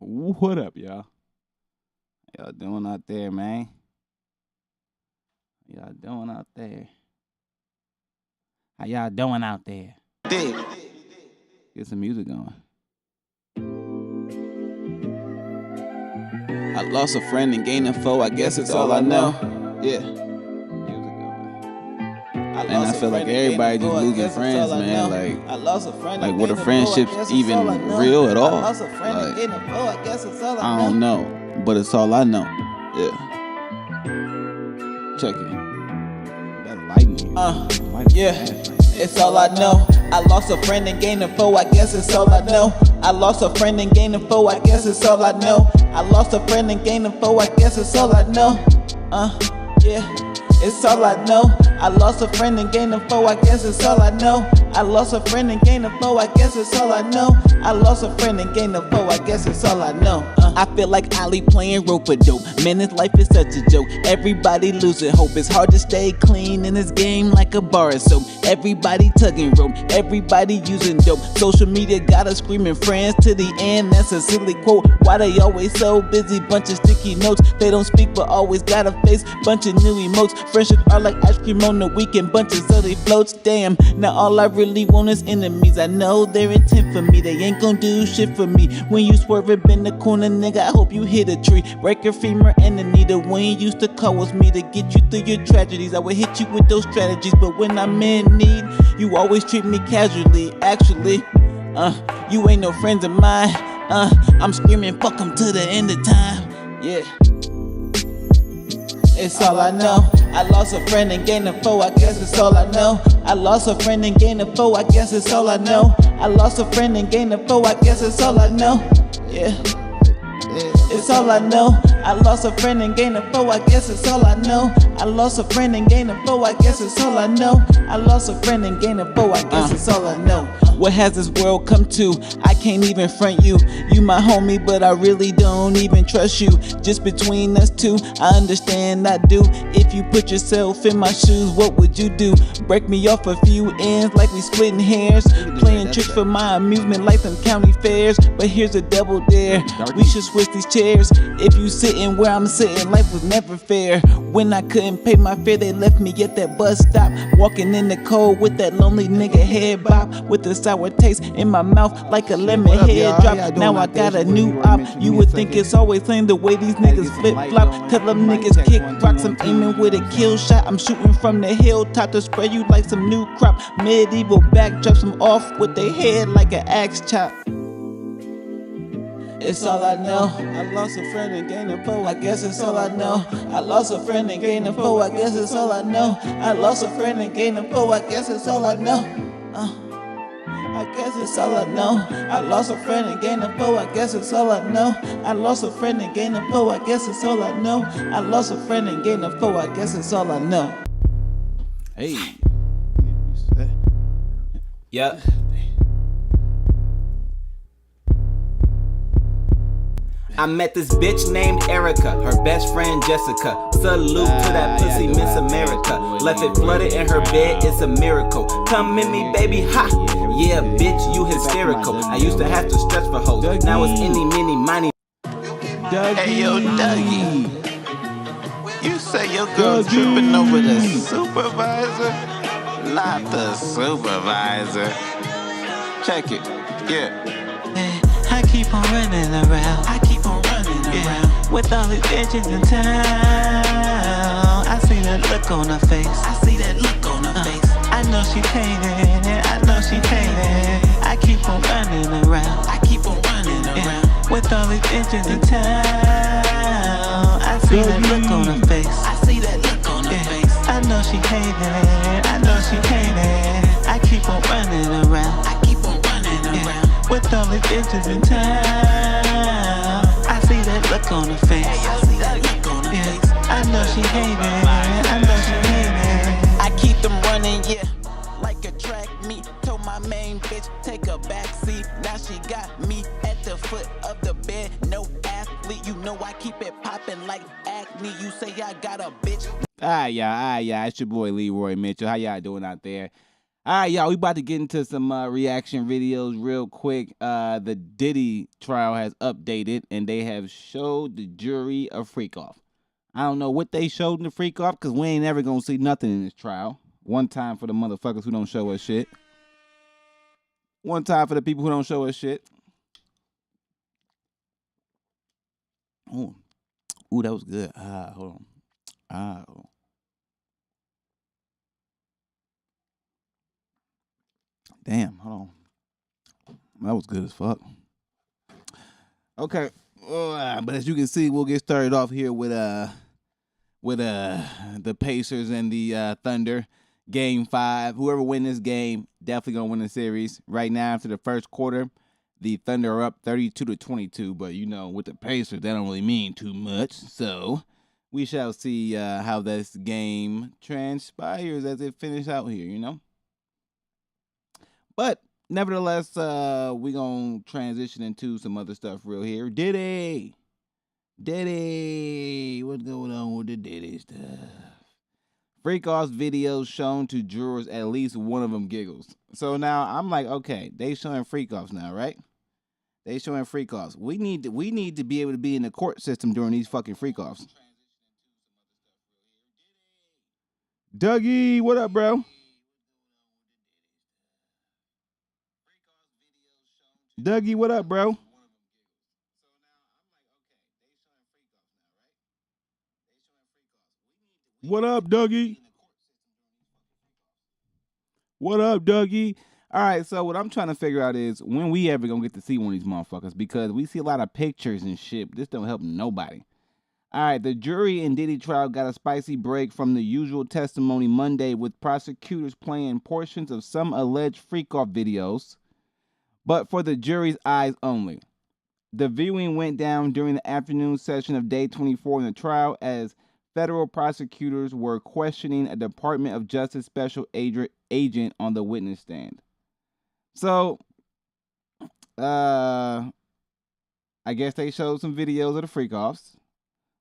What up, y'all? Y'all doing out there, man? Y'all doing out there? How y'all doing out there? Get some music going. I lost a friend and gained a foe. I guess it's all I know. Yeah. Music going. And I feel like everybody just losing friends, man. Like, were the friendships even real at all? Like, I don't know, but it's all I know. Yeah. Check it. That lightning. Yeah. It's all I know. I lost a friend and gained a foe, I guess it's all I know. I lost a friend and gained a foe, I guess it's all I know. I lost a friend and gained a foe, I guess it's all I know. Yeah, it's all I know. I lost a friend and gained a foe, I guess it's all I know. I lost a friend and gained a foe, I guess it's all I know. I lost a friend and gained a foe, I guess it's all I know. I feel like Ali playing rope-a-dope. Man, this life is such a joke. Everybody losing hope. It's hard to stay clean in this game like a bar of soap. Everybody tugging rope, everybody using dope. Social media got us screaming friends to the end. That's a silly quote. Why they always so busy? Bunch of sticky notes. They don't speak but always got a face. Bunch of new emotes. Friendships are like ice cream on the weekend. Bunch of silly floats. Damn, now all I really want is enemies. I know their intent for me. They ain't gon' do shit for me. When you swerve up in the corner, nigga, I hope you hit a tree. Break your femur and the needle. When you used to call with me to get you through your tragedies, I would hit you with those strategies. But when I'm in need, you always treat me casually. Actually, you ain't no friends of mine. I'm screaming fuck 'em to the end of time. Yeah. It's all I know. I lost a friend and gained a foe, I guess it's all I know. I lost a friend and gained a foe, I guess it's all I know. I lost a friend and gained a foe, I guess it's all I know. Yeah. It's all I know. I lost a friend and gained a foe, I guess it's all I know. I lost a friend and gained a foe, I guess it's all I know. I lost a friend and gained a foe, I guess it's all I know. What has this world come to? I can't even front you. You my homie, but I really don't even trust you. Just between us two, I understand I do. If you put yourself in my shoes, what would you do? Break me off a few ends like we splitting hairs. Playing tricks for my amusement like them county fairs. But here's a double dare. We should switch these chairs. If you sitting where I'm sitting, life was never fair. When I couldn't pay my fare, they left me at that bus stop. Walking in the cold with that lonely nigga head bop. With the sour taste in my mouth like a lemon head drop. Now I got a new op. You would think it's always same the way these niggas flip flop. Tell them niggas kick rocks. I'm aiming with a kill shot. I'm shooting from the hilltop to spray you like some new crop. Medieval backdrops them off with their head like an axe chop. It's all I know. I lost a friend and gained a foe, I guess it's all I know. I lost a friend and gained a foe, I guess it's all I know. I lost a friend and gained a foe, I guess it's all I know. I guess it's all I know. I lost a friend and gained a foe, I guess it's all I know. I lost a friend and gained a foe, I guess it's all I know. I lost a friend and gained a foe, I guess it's all I know. Hey. Yep. I met this bitch named Erica, her best friend Jessica. Salute to that pussy, Miss America. Left it flooded in her bed, it's a miracle. Come in me, baby, ha! Yeah, bitch, you hysterical. I used to have to stretch for hoes, now it's any, mini, miny. Hey yo, Dougie, you say your girl tripping over the supervisor? Not the supervisor. Check it, yeah. I keep on running around. I keep on running around with all these bitches in town. I see that look on her face. I see that look on her face. I know she hating it. I know she hating. I keep on running around. I keep on running around with all these bitches in town. I see that look on her face. I see that look on her face. I know she hating it. I know she hating. I keep on running around. I keep on running around with all the bitches in town. I see that look on her face. I see that look on her face. I know she hating. I know she hating. I keep them running, yeah, like a track meet. Told my main bitch take a back seat. Now she got me at the foot of the bed. No athlete, you know I keep it popping like acne. You say I got a bitch. Y'all. It's your boy Leroy Mitchell. How y'all doing out there? All right, y'all, we about to get into some reaction videos real quick. The Diddy trial has updated, and they have showed the jury a freak off. I don't know what they showed in the freak off, because we ain't never going to see nothing in this trial. One time for the motherfuckers who don't show us shit. One time for the people who don't show us shit. Ooh, that was good. Hold on. Damn, hold on. That was good as fuck. Okay, but as you can see, we'll get started off here with the Pacers and the Thunder. Game 5. Whoever wins this game definitely gonna win the series. Right now, after the first quarter, the Thunder are up 32-22. But you know, with the Pacers, that don't really mean too much. So we shall see how this game transpires as it finishes out here. You know. But nevertheless, we gonna transition into some other stuff real here. Diddy, what's going on with the Diddy stuff? Freak-offs videos shown to jurors, at least one of them giggles. So now I'm like, okay, they showing freak-offs now, right? They showing freak-offs. We need to be able to be in the court system during these fucking freak-offs. Dougie, what up, bro? Dougie, what up, bro? What up, Dougie? What up, Dougie? All right, so what I'm trying to figure out is when we ever gonna get to see one of these motherfuckers, because we see a lot of pictures and shit, but this don't help nobody. All right, the jury in Diddy trial got a spicy break from the usual testimony Monday, with prosecutors playing portions of some alleged freak-off videos, but for the jury's eyes only. The viewing went down during the afternoon session of day 24 in the trial as federal prosecutors were questioning a Department of Justice special agent on the witness stand. So, I guess they showed some videos of the freak-offs,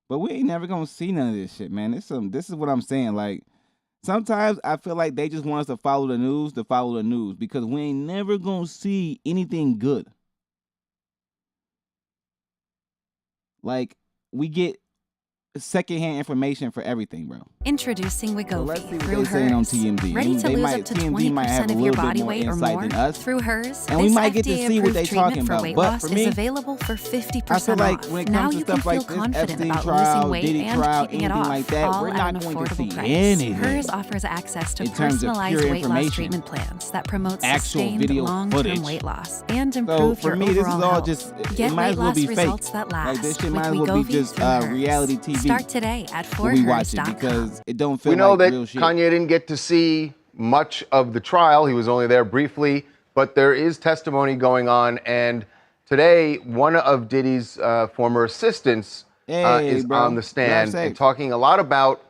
but we ain't never gonna see none of this shit, man. This is what I'm saying. Like, sometimes I feel like they just want us to follow the news, because we ain't never gonna see anything good. Like, we get secondhand information for everything, bro. Introducing So let's see Wegovy what through they saying on hers. TMZ. Ready to They lose might- up to TMZ might have 20% a of your little bit body more weight or insight more than us. through hers. And we This might get to see what FDA-approved they treatment talking for about. weight But loss for is me, available for 50% I feel like off. when it Now comes to you can stuff feel like this, confident Epstein about trial, losing weight Diddy and trial, keeping it anything off, like that, all we're at not an going to affordable see price. anything. Hers offers access to in terms of personalized pure weight loss information. treatment plans that promote Actual sustained video long-term footage. weight loss and So improve for your me, this overall is all health. just, it Get might weight as well loss be fake. results that last Like, this shit with might as well be Wegovy just through hers. reality TV. Start today at when we watch it, 4hers.com. because it don't feel We know like that real shit. Kanye didn't get to see much of the trial. He was only there briefly, but there is testimony going on. And today, one of Diddy's former assistants Hey, is bro. on the Drive stand safe. and talking a lot about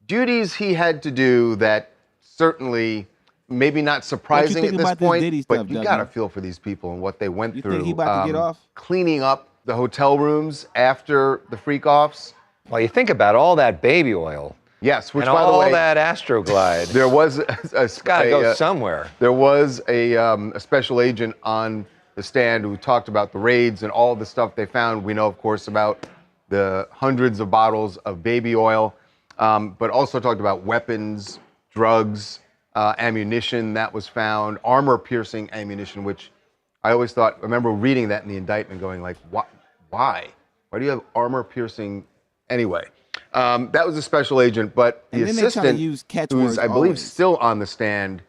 duties he had to do that certainly maybe not surprising think at this about this point, Diddy but stuff, you Dougie? gotta feel for these people and what they went You through. think he about to get off? Cleaning up the hotel rooms after the freak-offs. Well, you think about all that baby oil Yes, which and by the all way, that Astroglide. there was It's got to go somewhere. There was a special agent on the stand who talked about the raids and all the stuff they found. We know, of course, about the hundreds of bottles of baby oil, but also talked about weapons, drugs, ammunition that was found, armor-piercing ammunition, which I always thought, I remember reading that in the indictment going like, why? Why do you have armor-piercing? Anyway, that was a special agent, but the And then they try to assistant, use who's catchwords I believe always. still on the stand,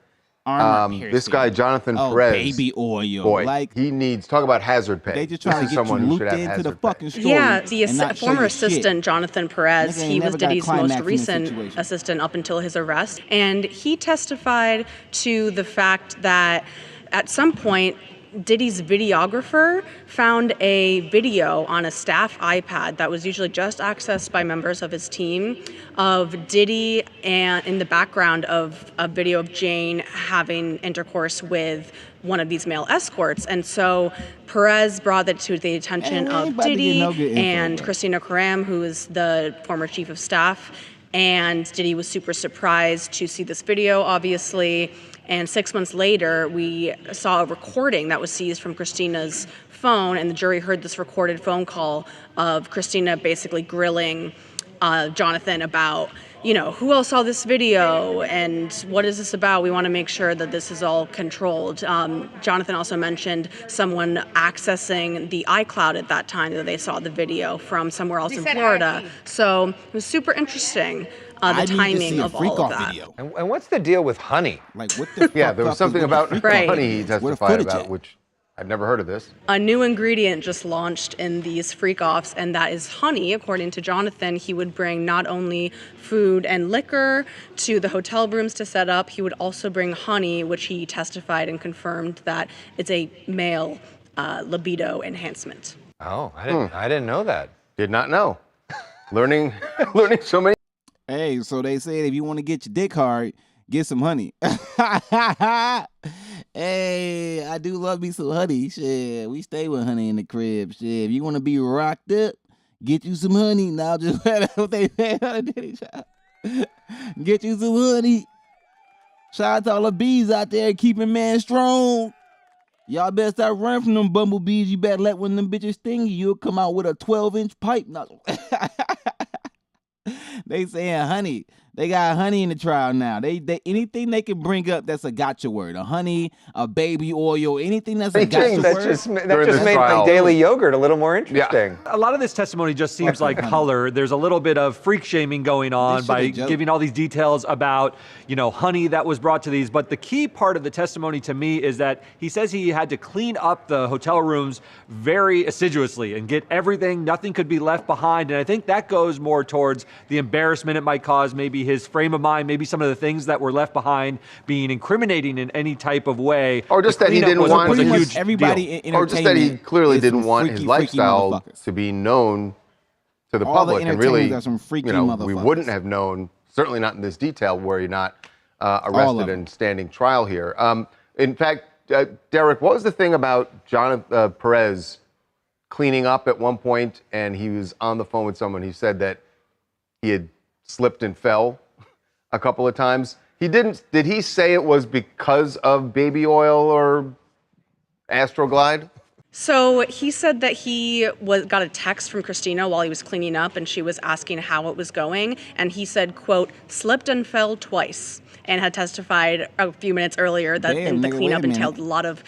Armor this guy, piercing. Jonathan Oh, Perez. baby oil. Boy, Like, he needs, talk about hazard pay. they just This trying is to get you someone who should looped have into the hazard pay. fucking story. Yeah, the and not show former you shit. assistant, Jonathan Perez, Nigga ain't he was never got a Diddy's climax most in this recent situation. assistant up until his arrest. And he testified to the fact that at some point, Diddy's videographer found a video on a staff iPad that was usually just accessed by members of his team of Diddy, and in the background of a video of Jane having intercourse with one of these male escorts. And so Perez brought that to the attention Hey, we ain't of about to get Diddy no good info, and bro. Christina Karam, who is the former chief of staff. And Diddy was super surprised to see this video, obviously. And 6 months later, we saw a recording that was seized from Christina's phone, and the jury heard this recorded phone call of Christina basically grilling Jonathan about, you know, who else saw this video and what is this about? We want to make sure that this is all controlled. Jonathan also mentioned someone accessing the iCloud at that time that they saw the video from somewhere else in Florida. So it was super interesting, the timing of all of that. Video. And what's the deal with honey? Like, what the Yeah, fuck there was up something is about with honey he Where the testified footage about, at? which I'd never heard of this. A new ingredient just launched in these freak-offs, and that is honey. According to Jonathan, he would bring not only food and liquor to the hotel rooms to set up, he would also bring honey, which he testified and confirmed that it's a male libido enhancement. Oh, I didn't know that. Did not know. learning so many. Hey, so they said if you want to get your dick hard, get some honey. Hey, I do love me some honey. Shit, we stay with honey in the crib. Shit, if you want to be rocked up, get you some honey. Now just what they said on the Diddy show. Get you some honey. Shout out to all the bees out there keeping man strong. Y'all better start running from them bumblebees. You better let one of them bitches sting you. You'll come out with a 12-inch pipe. They saying honey. They got honey in the trial now. They anything they can bring up that's a gotcha word. A honey, a baby oil, anything that's a gotcha That word. just made my daily yogurt a little more interesting. A lot of this testimony just seems like color. There's a little bit of freak shaming going on by giving all these details about, you know, honey that was brought to these. But the key part of the testimony to me is that he says he had to clean up the hotel rooms very assiduously and get everything, nothing could be left behind. And I think that goes more towards the embarrassment it might cause, maybe his frame of mind, maybe some of the things that were left behind being incriminating in any type of way. Or just that he didn't want a huge everybody in or just that he clearly didn't want his freaky lifestyle to be known to the All the public, and really, are some freaky you know, we motherfuckers. wouldn't have known, certainly not in this detail, were he not arrested and standing trial here. In fact, Derek, what was the thing about Jonathan Perez cleaning up at one point, and he was on the phone with someone? He said that he had slipped and fell a couple of times. Did he say it was because of baby oil or Astroglide? So he said that he got a text from Christina while he was cleaning up, and she was asking how it was going, and he said, quote, slipped and fell twice, and had testified a few minutes earlier that the cleanup entailed a lot of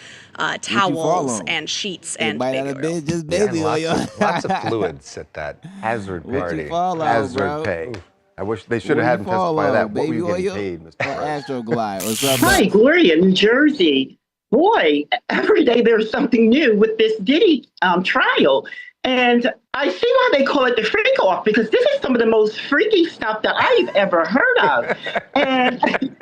towels and sheets and baby oil. Just baby oil. Lots of fluids at that hazard party. Hazard pay. I wish they should have had him testify to that. What were you getting paid, Mr. Astroglide. What's up? Hi, Gloria, New Jersey. Boy, every day there's something new with this Diddy trial. And I see why they call it the freak off, because this is some of the most freaky stuff that I've ever heard of. And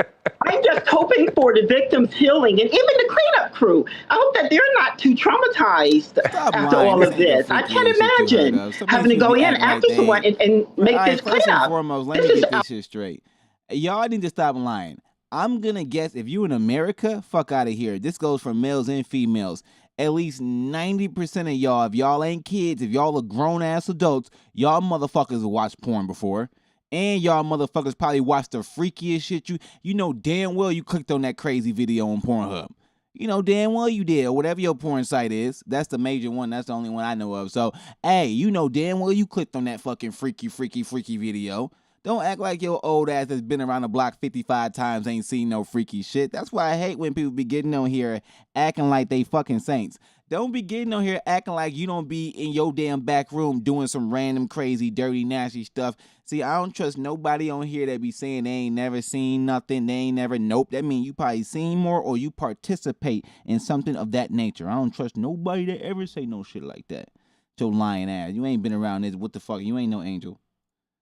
I'm just hoping for the victims' healing, and even the cleanup crew. I hope that they're not too traumatized after all of this. I can't imagine having to go in after someone and make this cleanup. First and foremost, let me get this shit straight. Y'all need to stop lying. I'm gonna guess if you in America, fuck out of here. This goes for males and females. At least 90% of y'all, if y'all ain't kids, if y'all are grown-ass adults, y'all motherfuckers have watched porn before. And y'all motherfuckers probably watched the freakiest shit. You know damn well you clicked on that crazy video on Pornhub. You know damn well you did, or whatever your porn site is. That's the major one. That's the only one I know of. So, hey, you know damn well you clicked on that fucking freaky video. Don't act like your old ass that's been around the block 55 times ain't seen no freaky shit. That's why I hate when people be getting on here acting like they fucking saints. Don't be getting on here acting like you don't be in your damn back room doing some random, crazy, dirty, nasty stuff. See, I don't trust nobody on here that be saying they ain't never seen nothing, they ain't never, nope. That means you probably seen more or you participate in something of that nature. I don't trust nobody that ever say no shit like that. Your lying ass. You ain't been around this. What the fuck? You ain't no angel.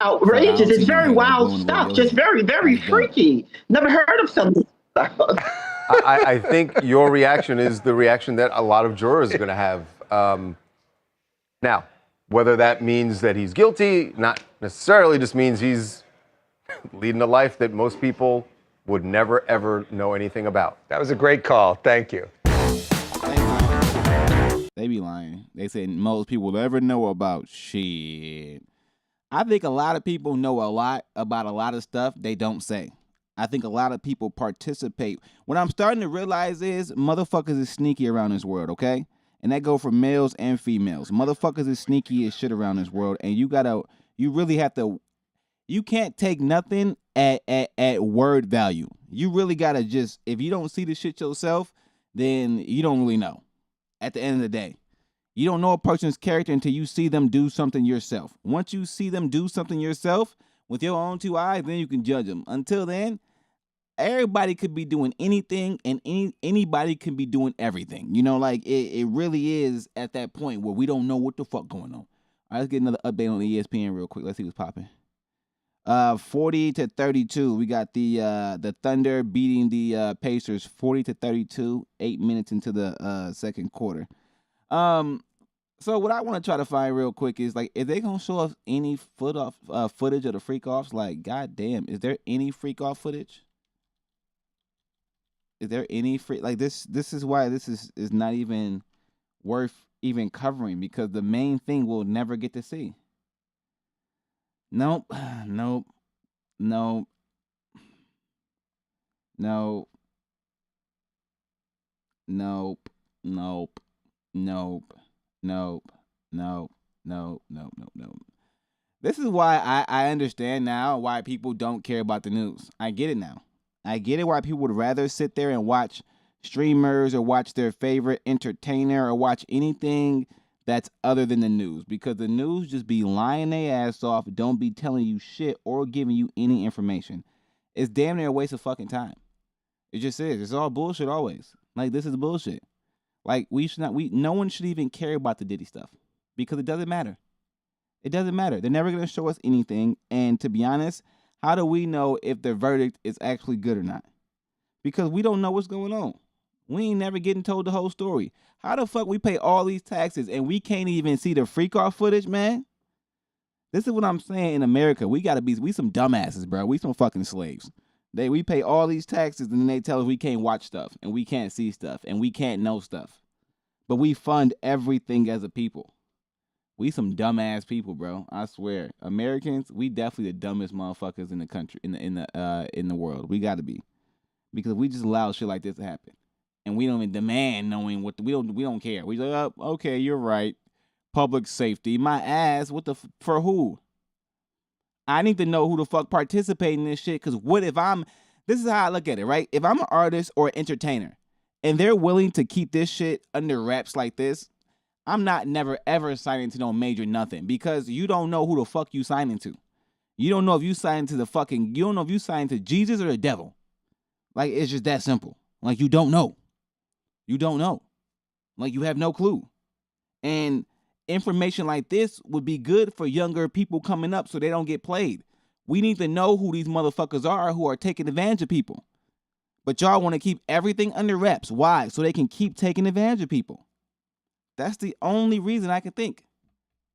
Outrageous. It's very wild stuff. Just very, very freaky. Never heard of something. I think your reaction is the reaction that a lot of jurors are going to have. Now, whether that means that he's guilty, not necessarily, just means he's leading a life that most people would never, ever know anything about. That was a great call. Thank you. They be lying. They say most people will ever know about shit. I think a lot of people know a lot about a lot of stuff they don't say. I think a lot of people participate. What I'm starting to realize is motherfuckers is sneaky around this world, okay? And that go for males and females. Motherfuckers is sneaky as shit around this world, and you really have to. You can't take nothing at word value. You really gotta just, if you don't see the shit yourself, then you don't really know. At the end of the day, you don't know a person's character until you see them do something yourself. Once you see them do something yourself with your own two eyes, then you can judge them. Until then, everybody could be doing anything, and anybody can be doing everything. You know, like it really is at that point where we don't know what the fuck going on. All right, let's get another update on the ESPN real quick. Let's see what's popping. 40-32. We got the Thunder beating the Pacers 40-32, 8 minutes into the second quarter. So what I want to try to find real quick is, like, if they gonna show us any footage of the freak offs, like, goddamn, is there any freak off footage? Is there any freak, like, this is why this is not even worth even covering, because the main thing we'll never get to see. Nope. Nope. Nope. Nope. Nope. Nope. Nope. Nope. Nope. Nope. Nope. Nope. Nope. This is why I understand now why people don't care about the news. I get it now. I get it why people would rather sit there and watch streamers or watch their favorite entertainer or watch anything that's other than the news, because the news just be lying their ass off, don't be telling you shit or giving you any information. It's damn near a waste of fucking time. It just is. It's all bullshit always. Like, this is bullshit. Like, no one should even care about the Diddy stuff, because it doesn't matter. It doesn't matter. They're never going to show us anything. And to be honest, how do we know if the verdict is actually good or not? Because we don't know what's going on. We ain't never getting told the whole story. How the fuck we pay all these taxes and we can't even see the freak off footage, man? This is what I'm saying. In America, we some dumbasses, bro. We some fucking slaves. We pay all these taxes and then they tell us we can't watch stuff and we can't see stuff and we can't know stuff. But we fund everything as a people. We some dumbass people, bro. I swear. Americans, we definitely the dumbest motherfuckers in the country, in the world. We gotta be. Because we just allow shit like this to happen. And we don't even demand knowing we don't care. We like, oh, okay, you're right. Public safety. My ass, for who? I need to know who the fuck participating in this shit, because this is how I look at it, right? If I'm an artist or an entertainer and they're willing to keep this shit under wraps like this, I'm never ever signing to no major nothing, because you don't know who the fuck you signing to. You don't know if you signing to Jesus or the devil. Like, it's just that simple. Like, you don't know. You don't know. Like, you have no clue. And information like this would be good for younger people coming up so they don't get played. We need to know who these motherfuckers are who are taking advantage of people. But y'all want to keep everything under wraps. Why? So they can keep taking advantage of people. That's the only reason I can think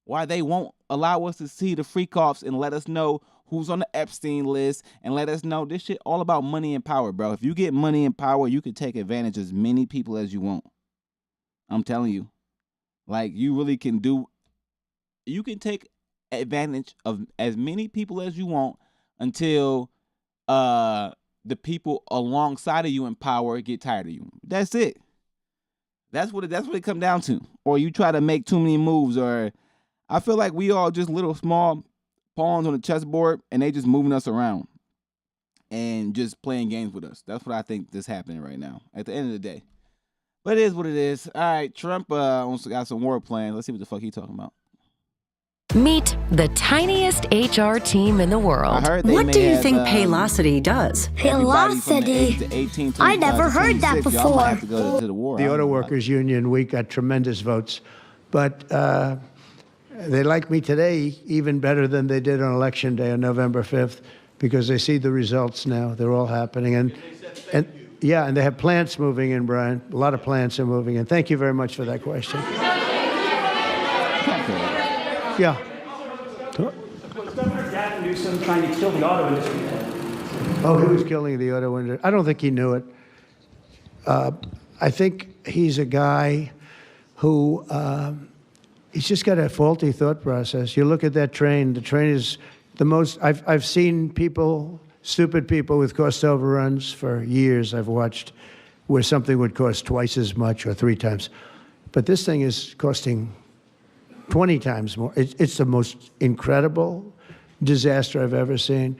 why they won't allow us to see the freak offs and let us know who's on the Epstein list and let us know this shit all about money and power, bro. If you get money and power, you can take advantage of as many people as you want. I'm telling you. Like, you really can take advantage of as many people as you want until the people alongside of you in power get tired of you. That's it. That's what it comes down to. Or you try to make too many moves, or I feel like we all just little small pawns on the chessboard and they just moving us around and just playing games with us. That's what I think is happening right now at the end of the day. But it is what it is. All right, Trump also got some war plans. Let's see what the fuck he's talking about. Meet the tiniest HR team in the world. What do you think Paylocity does? Paylocity? I never heard that before. The Auto Workers Union, we got tremendous votes. But they like me today even better than they did on Election Day on November 5th, because they see the results now. They're all happening. And yeah, and they have plants moving in, Brian. A lot of plants are moving in. Thank you very much for that question. Yeah. Was Governor Gavin Newsom trying to kill the auto industry? Oh, he was killing the auto industry. I don't think he knew it. I think he's a guy who he's just got a faulty thought process. You look at that train. The train is the most. I've seen people, stupid people, with cost overruns for years. I've watched where something would cost twice as much or 3 times, but this thing is costing 20 times more. It's the most incredible disaster I've ever seen.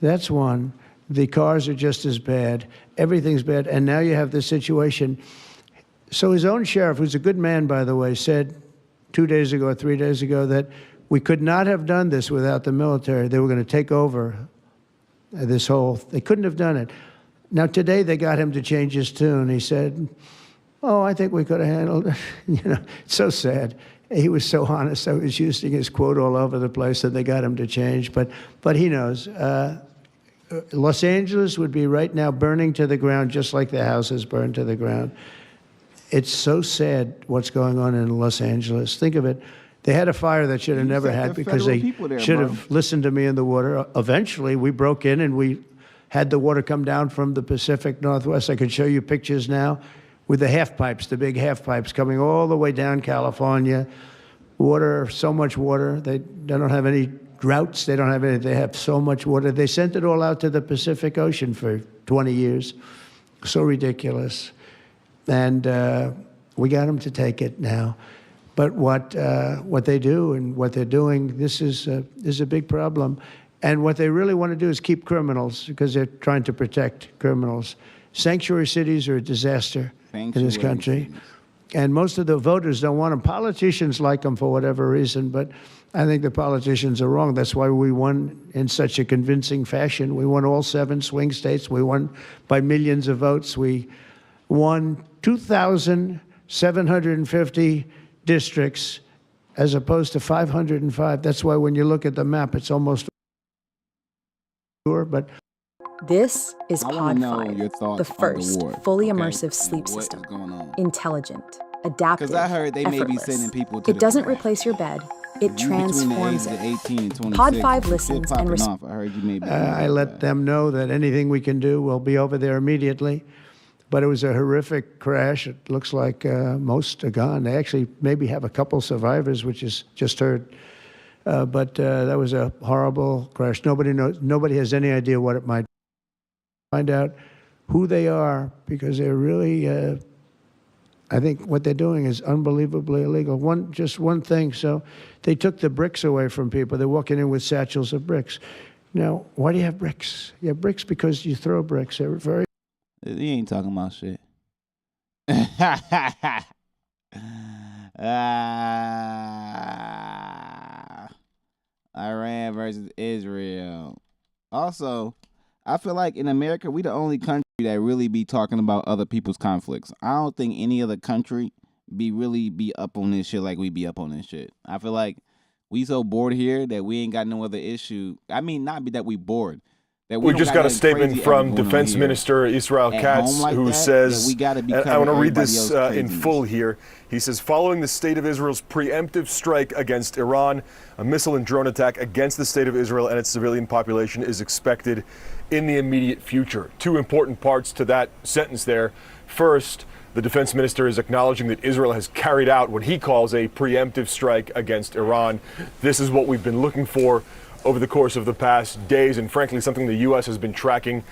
That's one. The cars are just as bad. Everything's bad. And now you have this situation. So his own sheriff, who's a good man, by the way, said 2 days ago or 3 days ago that we could not have done this without the military. They were going to take over this whole, they couldn't have done it. Now today they got him to change his tune. He said, oh, I think we could have handled it. You know, it's so sad. He was so honest. I was using his quote all over the place, and they got him to change. But he knows. Los Angeles would be right now burning to the ground, just like the houses burned to the ground. It's so sad what's going on in Los Angeles. Think of it. They had a fire that should have never had because they should have listened to me in the water. Eventually, we broke in and we had the water come down from the Pacific Northwest. I could show you pictures now with the half pipes, the big half pipes coming all the way down California. Water, so much water. They don't have any droughts. They don't have any. They have so much water. They sent it all out to the Pacific Ocean for 20 years. So ridiculous. And we got them to take it now. But what they do and what they're doing, this is a big problem. And what they really want to do is keep criminals because they're trying to protect criminals. Sanctuary cities are a disaster in this country. And most of the voters don't want them. Politicians like them for whatever reason, but I think the politicians are wrong. That's why we won in such a convincing fashion. We won all 7 swing states. We won by millions of votes. We won 2,750 districts as opposed to 505. That's why when you look at the map, it's almost sure, but this is Pod 5, the first fully immersive sleep system. Intelligent, adaptive, Because I heard they may be sending people to It doesn't replace your bed. It transforms it. 18 and 26, Pod 5 listens and I heard you may be I let them know that anything we can do, we'll be over there immediately. But it was a horrific crash. It looks like most are gone. They actually maybe have a couple survivors, which is just heard. But that was a horrible crash. Nobody knows. Nobody has any idea what it might be. Find out who they are because they're really. I think what they're doing is unbelievably illegal. Just one thing. So they took the bricks away from people. They're walking in with satchels of bricks. Now, why do you have bricks? You have bricks because you throw bricks. They're very. He ain't talking about shit. Iran versus Israel. Also, I feel like in America, we the only country that really be talking about other people's conflicts. I don't think any other country really be up on this shit like we be up on this shit. I feel like we so bored here that we ain't got no other issue. I mean, not be that we bored. We just got a statement from Defense Minister Israel Katz, who says, and I want to read this in full here. He says, following the State of Israel's preemptive strike against Iran, a missile and drone attack against the State of Israel and its civilian population is expected in the immediate future. 2 important parts to that sentence there. First, the defense minister is acknowledging that Israel has carried out what he calls a preemptive strike against Iran. This is what we've been looking for over the course of the past days, and frankly, something the U.S. has been tracking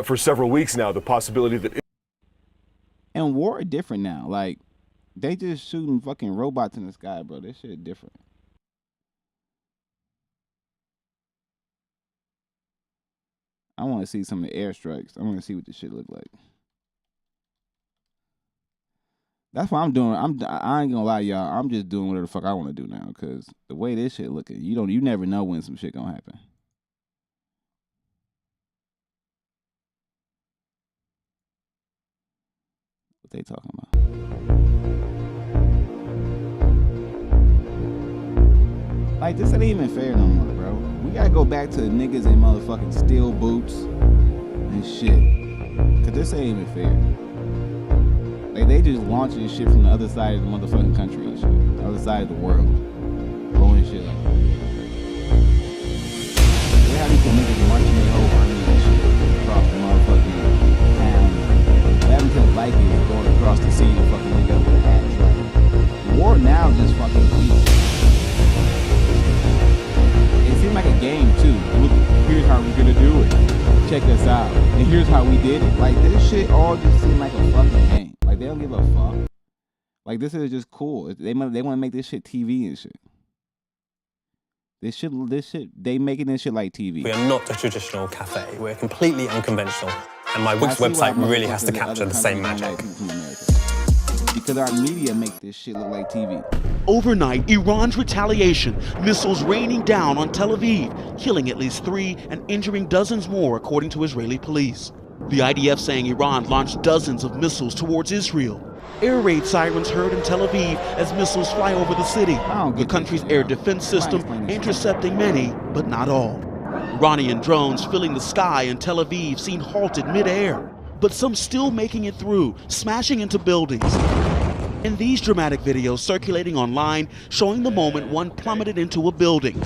for several weeks now, the possibility that... And war is different now. Like, they just shooting fucking robots in the sky, bro. This shit different. I want to see some of the airstrikes. I want to see what this shit look like. That's what I'm doing. I ain't gonna lie, y'all. I'm just doing whatever the fuck I want to do now, because the way this shit looking, you never know when some shit gonna happen. What they talking about? Like, this ain't even fair no more, bro. We gotta go back to niggas in motherfucking steel boots and shit, cause this ain't even fair. Like, they just launching shit from the other side of the motherfucking country and shit. The other side of the world. Blowing shit up. They have these niggas marching their whole army and shit across the motherfucking town. They haven't killed Vikings going across the sea and fucking nigga up with a hat. War now just fucking weak. style. And here's how we did it. Like, this shit all just seemed like a fucking game. Like, they don't give a fuck. Like, this is just cool. They want to make this shit TV and shit. This shit, they making this shit like TV. We are not a traditional cafe. We're completely unconventional. And my Wix website really has to capture the same magic. Because our media make this shit look like TV. Overnight, Iran's retaliation, missiles raining down on Tel Aviv, killing at least 3 and injuring dozens more, according to Israeli police. The IDF saying Iran launched dozens of missiles towards Israel. Air raid sirens heard in Tel Aviv as missiles fly over the city. The country's air defense system intercepting many, but not all. Iranian drones filling the sky in Tel Aviv seen halted mid-air, but some still making it through, smashing into buildings. In these dramatic videos circulating online, showing the moment one plummeted into a building,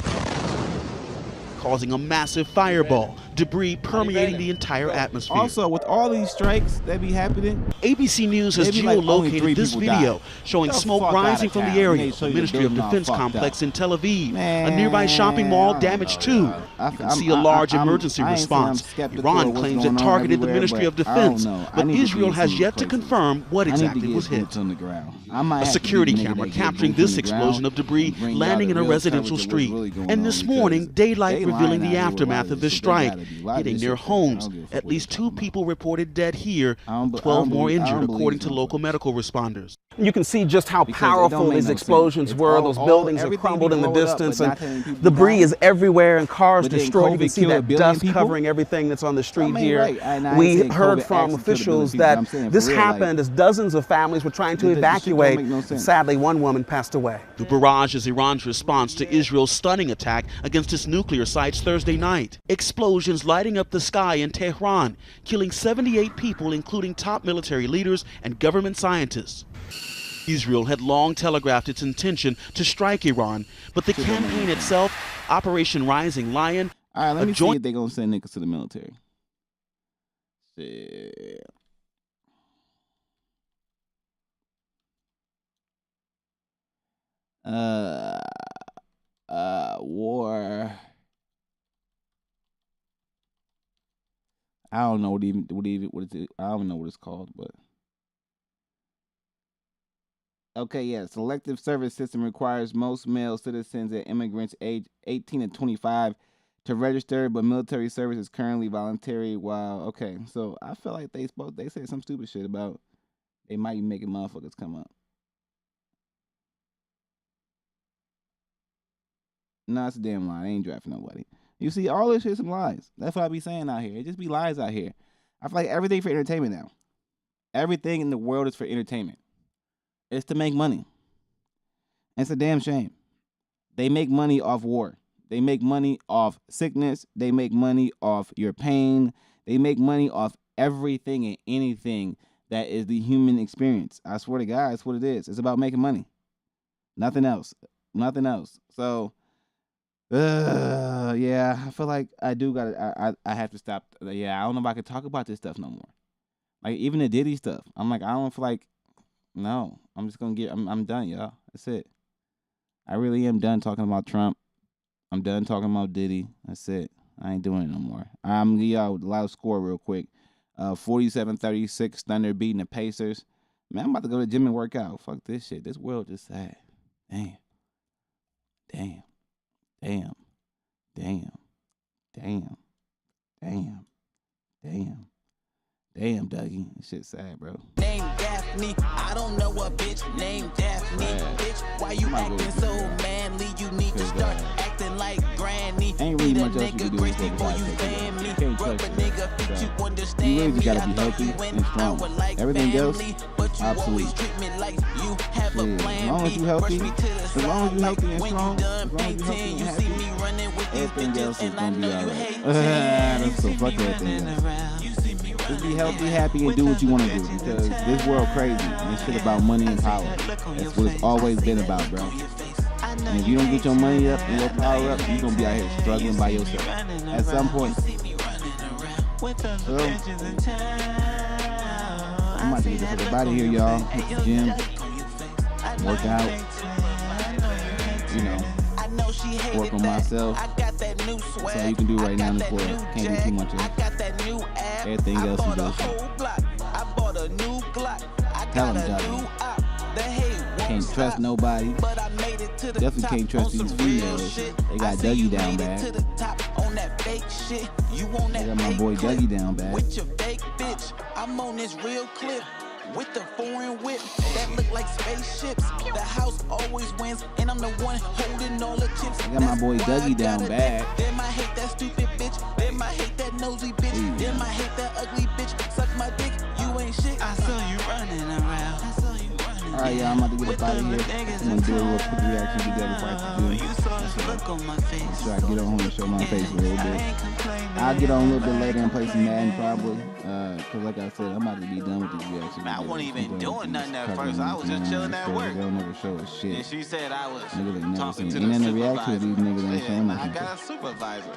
causing a massive fireball, debris permeating the entire atmosphere. Also, with all these strikes that be happening, ABC News has geolocated this video showing smoke rising from the area, the Ministry of Defense complex in Tel Aviv. A nearby shopping mall damaged too. You can see a large emergency response. Iran claims it targeted the Ministry of Defense, but Israel has yet to confirm what exactly was hit. A security camera capturing this explosion of debris landing in a residential street. And this morning, daylight revealing the aftermath of this strike, hitting near homes. At least 2 people reported dead here, 12 more injured, according to local medical responders. You can see just how powerful these explosions were. Those buildings have crumbled in the distance, and debris is everywhere, and cars destroyed. You can see that dust covering everything that's on the street here. We heard from officials that this happened as dozens of families were trying to evacuate. Sadly, one woman passed away. The barrage is Iran's response to Israel's stunning attack against its nuclear sites Thursday night. Explosions lighting up the sky in Tehran, killing 78 people, including top military leaders and government scientists. Israel had long telegraphed its intention to strike Iran, but the campaign itself, Operation Rising Lion, all right, let me see if they're going to send niggas to the military. Shit. War. I don't know what is it? I don't know what it's called, but okay, yeah. Selective service system requires most male citizens and immigrants aged 18 to 25 to register, but military service is currently voluntary. Wow. Okay, so I feel like they said some stupid shit about they might be making motherfuckers come up. No, it's a damn lie. I ain't drafting nobody. You see, all this shit some lies. That's what I be saying out here. It just be lies out here. I feel like everything for entertainment now. Everything in the world is for entertainment. It's to make money. And it's a damn shame. They make money off war. They make money off sickness. They make money off your pain. They make money off everything and anything that is the human experience. I swear to God, that's what it is. It's about making money. Nothing else. Nothing else. So, yeah, I feel like I do gotta. I have to stop. Yeah, I don't know if I can talk about this stuff no more. Like even the Diddy stuff. I'm like, I don't feel like. No, I'm just gonna get. I'm done, y'all. That's it. I really am done talking about Trump. I'm done talking about Diddy. That's it. I ain't doing it no more. I'm gonna give y'all a loud score real quick. 47-36, Thunder beating the Pacers. Man, I'm about to go to the gym and work out. Fuck this shit. This world just sad. Damn. Damn. Damn. Damn. Damn. Damn. Damn. Damn, Dougie. This shit's sad, bro. Name Daphne. I don't know a bitch named Daphne. Bitch, why you acting so manly? You need to start acting like granny. Ain't really much else you can do with this guy. You can't touch it. You really just gotta be healthy and strong. Everything else, obsolete. Shit. As long as you healthy, and strong, as long as you healthy and happy, everything else is gonna be alright. That's so fuck everything else. Just be healthy, happy, and do what you want to do, because this world crazy. And this shit about money and power. That's what it's always been about, bro. And if you don't get your money up and your power up, you're going to be out here struggling by yourself at some point. So, I'm about to get this out of here, y'all. Hit the gym, work out, you know, know she hated work on that. myself. I got that new swag. That's all you can do right now in this world. Can't do too much of I got that new app. everything else you do. Whole block. I bought a new Glock. I Tell got him, a Dougie. new op. The hate won't Can't stop. trust nobody. But I made it to the Definitely top can't trust on these some real females. shit. They got I see Dougie you down made it bad. to the top on that fake shit. You on They that got my fake boy clip Dougie down bad. with your fake bitch. I'm on this real clip with the foreign whip that look like spaceships. The house always wins, and I'm the one holding all the chips. They got my boy Dougie down bad. They might hate that stupid bitch. They might hate that nosy bitch. They might hate that ugly bitch. Suck my dick, you ain't shit. I saw you running around. Alright, y'all, I'm about to get up out of here. I'm gonna do a real quick reaction to that before I can do it. Look on my face. So I get on home and show my face a little bit. I'll get on a little bit later and play some Madden probably. Cause like I said, I'm about to be done with these reactions. Man, I wasn't even doing nothing at first. I was just chilling at work. They'll never show us shit. And she said I was Niggas ain't never talking seen. to And the then the reaction supervisor. of these niggas ain't showing I nothing. got a supervisor.